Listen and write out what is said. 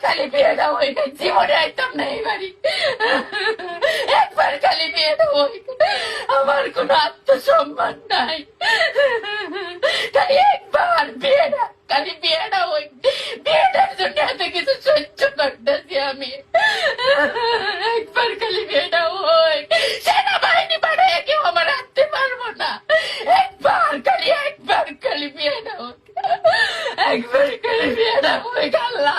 খালি বিয়েটা হই না, জীবনে আইতাম না এই বাড়ি। একবার খালি বিয়েটা হই, আমার কোনো আত্মসম্মান নাই, খালি একবার বিয়েটা, খালি বিয়েটা হই। বিয়েটার জন্য এত কিছু সহ্য করতেছি আমি। একবার খালি বিয়েটা হই, সেনাবাহিনী পাঠাইয়া কেউ আমার আনতে পারবো না। একবার খালি বিয়েটা হোক, একবার খালি বিয়েটা হোক আল্লাহ।